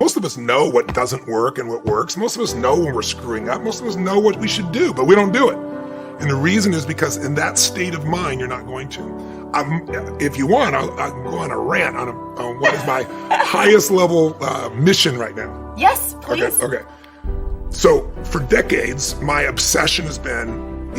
Most of us know what doesn't work and what works. Most of us know when we're screwing up. Most of us know what we should do, but we don't do it. And the reason is because in that state of mind, you're not going to. If you want, I'll go on a rant on what is my highest level mission right now. Yes, please. Okay. So for decades, my obsession has been,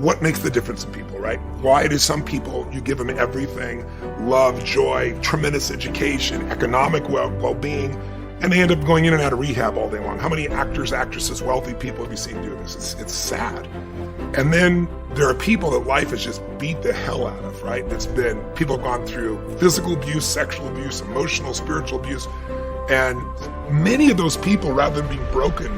what makes the difference in people, right? Why do some people, you give them everything, love, joy, tremendous education, economic well-being, and they end up going in and out of rehab all day long? How many actors, actresses, wealthy people have you seen do this? It's sad. And then there are people that life has just beat the hell out of, right? People have gone through physical abuse, sexual abuse, emotional, spiritual abuse. And many of those people, rather than being broken,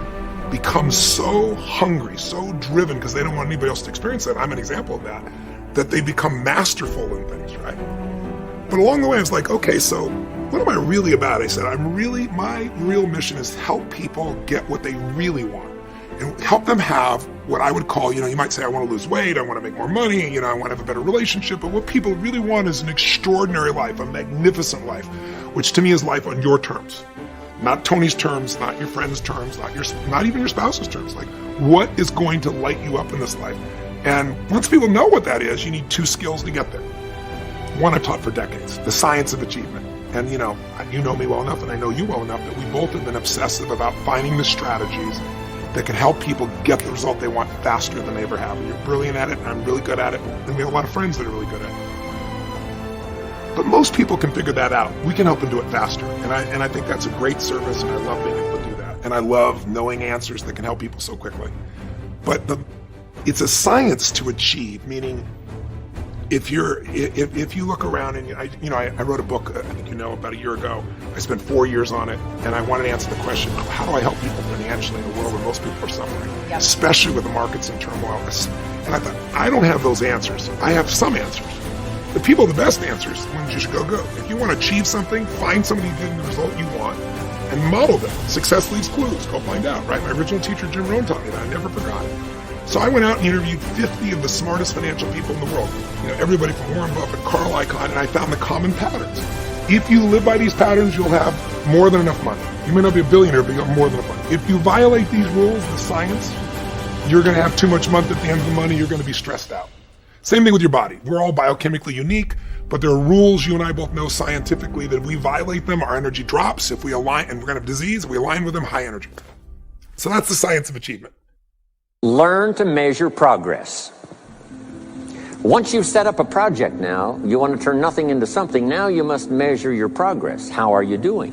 become so hungry, so driven, because they don't want anybody else to experience that. I'm an example of that they become masterful in things, right? But along the way, I was like, okay, so what am I really about? I said, my real mission is to help people get what they really want and help them have what I would call, you might say, I want to lose weight, I want to make more money, I want to have a better relationship, but what people really want is an extraordinary life, a magnificent life, which to me is life on your terms. Not Tony's terms, not your friend's terms, not even your spouse's terms. Like, what is going to light you up in this life? And once people know what that is, you need two skills to get there. One I've taught for decades, the science of achievement. And you know me well enough, and I know you well enough, that we both have been obsessive about finding the strategies that can help people get the result they want faster than they ever have. And you're brilliant at it, and I'm really good at it, and we have a lot of friends that are really good at it. But most people can figure that out. We can help them do it faster. And I think that's a great service, and I love being able to do that. And I love knowing answers that can help people so quickly. But it's a science to achieve, meaning if you look around and I wrote a book, I think about a year ago. I spent 4 years on it, and I wanted to answer the question, how do I help people financially in a world where most people are suffering, especially with the markets in turmoil? And I thought, I don't have those answers. I have some answers. The people with the best answers, the ones you should go. If you want to achieve something, find somebody who did the result you want and model them. Success leaves clues. Go find out, right? My original teacher, Jim Rohn, taught me that. I never forgot it. So I went out and interviewed 50 of the smartest financial people in the world. Everybody from Warren Buffett, Carl Icahn, and I found the common patterns. If you live by these patterns, you'll have more than enough money. You may not be a billionaire, but you'll have more than enough money. If you violate these rules, the science, you're going to have too much month at the end of the money. You're going to be stressed out. Same thing with your body. We're all biochemically unique, but there are rules you and I both know scientifically that if we violate them, our energy drops. If we align, and we're going to have disease, if we align with them, high energy. So that's the science of achievement. Learn to measure progress. Once you've set up a project now, you want to turn nothing into something. Now you must measure your progress. How are you doing?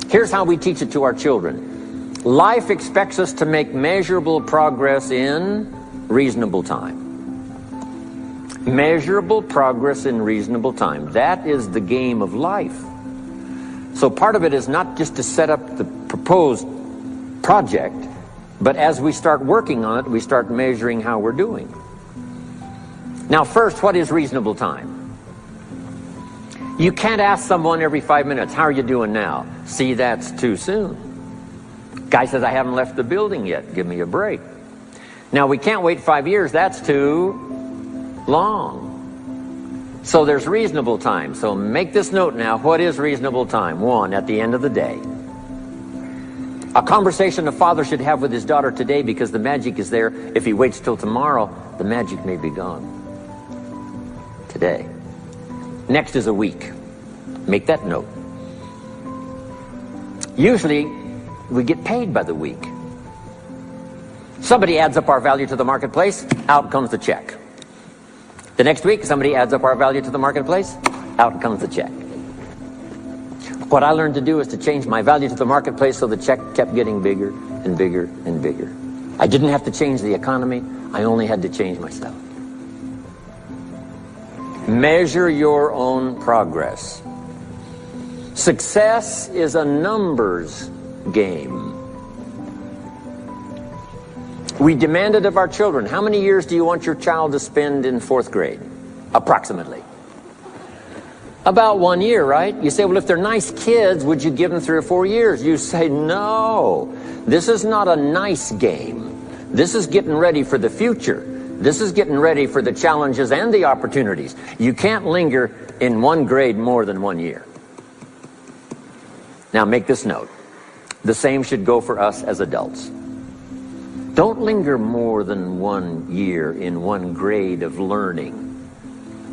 Here's how we teach it to our children. Life expects us to make measurable progress in reasonable time. Measurable progress in reasonable time. That is the game of life. So part of it is not just to set up the proposed project, but as we start working on it, we start measuring how we're doing. Now first, what is reasonable time? You can't ask someone every 5 minutes, how are you doing now? See, that's too soon. Guy says, I haven't left the building yet. Give me a break. Now, we can't wait 5 years. That's too long. So there's reasonable time. So make this note now. What is reasonable time? 1, at the end of the day. A conversation a father should have with his daughter today, because the magic is there. If he waits till tomorrow, the magic may be gone. Today. Next is a week. Make that note. Usually, we get paid by the week. Somebody adds up our value to the marketplace, out comes the check. The next week, somebody adds up our value to the marketplace, out comes the check. What I learned to do is to change my value to the marketplace so the check kept getting bigger and bigger and bigger. I didn't have to change the economy, I only had to change myself. Measure your own progress. Success is a numbers game. We demand it of our children. How many years do you want your child to spend in 4th grade? Approximately. About 1 year, right? You say, well, if they're nice kids, would you give them 3 or 4 years? You say, no. This is not a nice game. This is getting ready for the future. This is getting ready for the challenges and the opportunities. You can't linger in 1 grade more than 1 year. Now make this note. The same should go for us as adults. Don't linger more than 1 year in one grade of learning.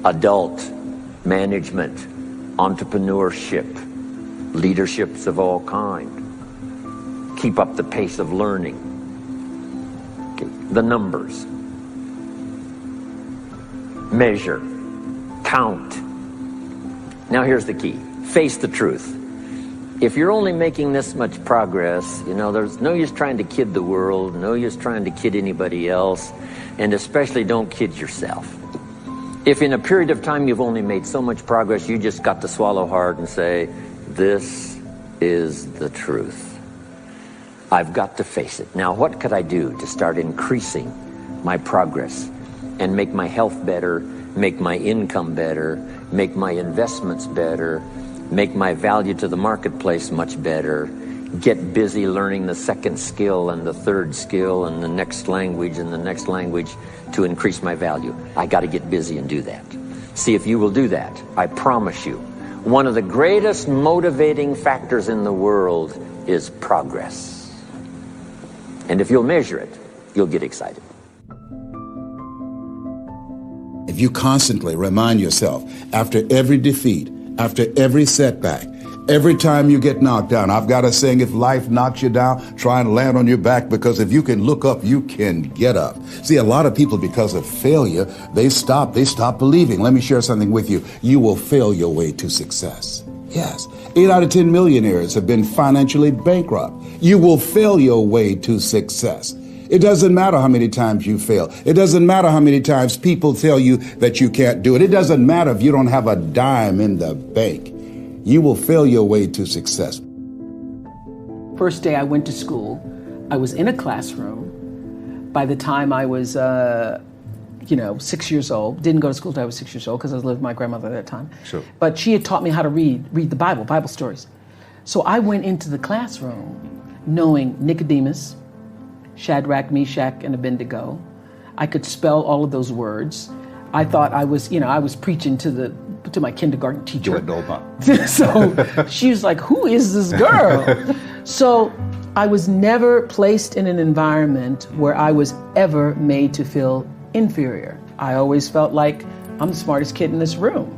Adult, management, entrepreneurship, leaderships of all kind. Keep up the pace of learning. Okay. The numbers. Measure. Count. Now here's the key. Face the truth. If you're only making this much progress, there's no use trying to kid the world, no use trying to kid anybody else, and especially don't kid yourself. If in a period of time you've only made so much progress, you just got to swallow hard and say, this is the truth. I've got to face it. Now, what could I do to start increasing my progress and make my health better, make my income better, make my investments better, make my value to the marketplace much better, get busy learning the second skill and the third skill and the next language and the next language to increase my value? I got to get busy and do that. See if you will do that. I promise you, one of the greatest motivating factors in the world is progress. And if you'll measure it, you'll get excited. If you constantly remind yourself, after every defeat, after every setback, every time you get knocked down, I've got a saying, if life knocks you down, try and land on your back, because if you can look up, you can get up. See, a lot of people, because of failure, they stop believing. Let me share something with you. You will fail your way to success. Yes, 8 out of 10 millionaires have been financially bankrupt. You will fail your way to success. It doesn't matter how many times you fail. It doesn't matter how many times people tell you that you can't do it. It doesn't matter if you don't have a dime in the bank. You will fail your way to success. First day I went to school, I was in a classroom. By the time I was, 6 years old, didn't go to school until I was 6 years old because I was living with my grandmother at that time. Sure. But she had taught me how to read the Bible stories. So I went into the classroom knowing Nicodemus, Shadrach, Meshach, and Abednego. I could spell all of those words. I thought I was preaching to my kindergarten teacher. So she was like, who is this girl? So I was never placed in an environment where I was ever made to feel inferior. I always felt like I'm the smartest kid in this room.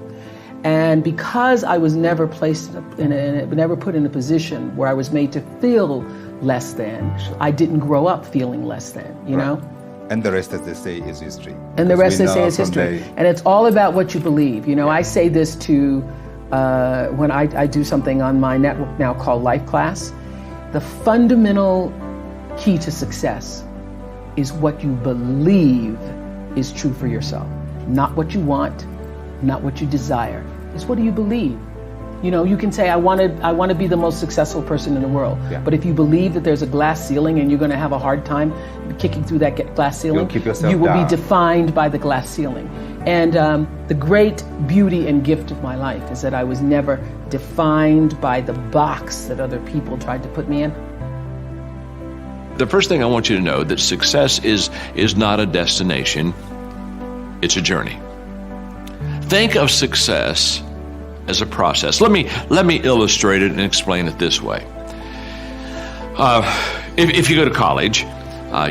And because I was never placed never put in a position where I was made to feel less than, I didn't grow up feeling less than, you know? And the rest, as they say, is history. And the rest, they say, is history. And it's all about what you believe. You know, I say this to, when I do something on my network now called Life Class, the fundamental key to success is what you believe is true for yourself. Not what you want, not what you desire. It's what do you believe? You know, you can say, I want to be the most successful person in the world. Yeah. But if you believe that there's a glass ceiling and you're going to have a hard time kicking through that glass ceiling, you will be defined by the glass ceiling. And the great beauty and gift of my life is that I was never defined by the box that other people tried to put me in. The first thing I want you to know that success is not a destination, it's a journey. Think of success as a process. Let me illustrate it and explain it this way. If you go to college,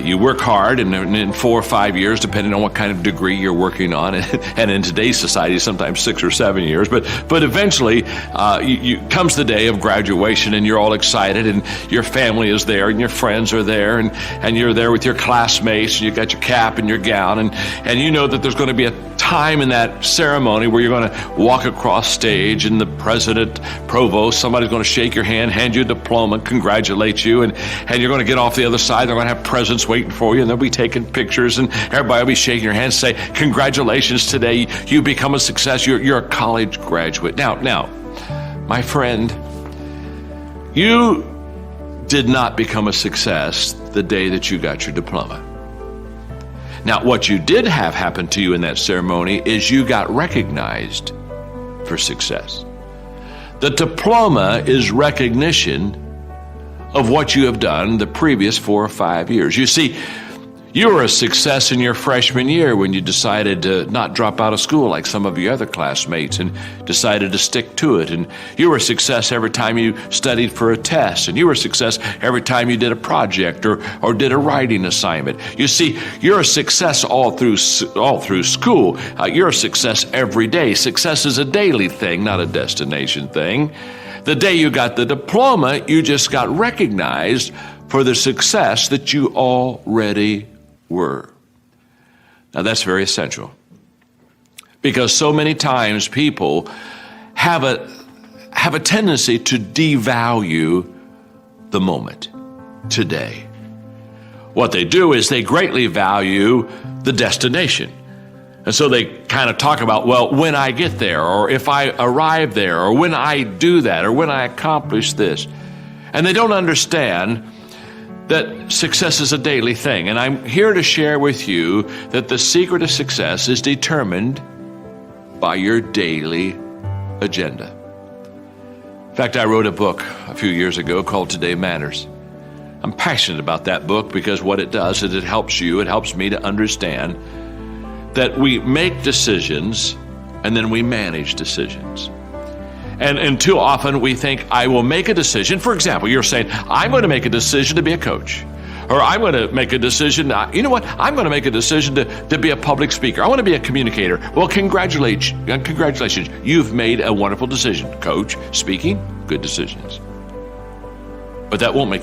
you work hard, and in 4 or 5 years, depending on what kind of degree you're working on, and in today's society, sometimes 6 or 7 years, but eventually, comes the day of graduation, and you're all excited, and your family is there, and your friends are there, and you're there with your classmates, and you got your cap and your gown, and you know that there's going to be a time in that ceremony where you're going to walk across stage, and the president, provost, somebody's going to shake your hand, hand you a diploma, congratulate you, and you're going to get off the other side. They're going to have presents waiting for you, and they'll be taking pictures, and everybody will be shaking your hand, say, congratulations, today you become a success. You're a college graduate. Now, my friend, you did not become a success the day that you got your diploma. Now, what you did have happen to you in that ceremony is you got recognized for success. The diploma is recognition of what you have done the previous 4 or 5 years. You see, You were a success in your freshman year when you decided to not drop out of school like some of your other classmates and decided to stick to it. And you were a success every time you studied for a test. And you were a success every time you did a project or did a writing assignment. You see, you're a success all through school. You're a success every day. Success is a daily thing, not a destination thing. The day you got the diploma, you just got recognized for the success that you already were. Now that's very essential, because so many times people have a tendency to devalue the moment, today. What they do is they greatly value the destination. And so they kind of talk about, well, when I get there, or if I arrive there, or when I do that, or when I accomplish this. And they don't understand that success is a daily thing. And I'm here to share with you that the secret of success is determined by your daily agenda. In fact, I wrote a book a few years ago called Today Matters. I'm passionate about that book because what it does is it helps me to understand that we make decisions and then we manage decisions. And too often we think, I will make a decision. For example, you're saying, I'm going to make a decision to be a coach. Or I'm going to make a decision, you know what, I'm going to make a decision to be a public speaker. I want to be a communicator. Well, congratulations. You've made a wonderful decision. Coach, speaking, good decisions. But that won't make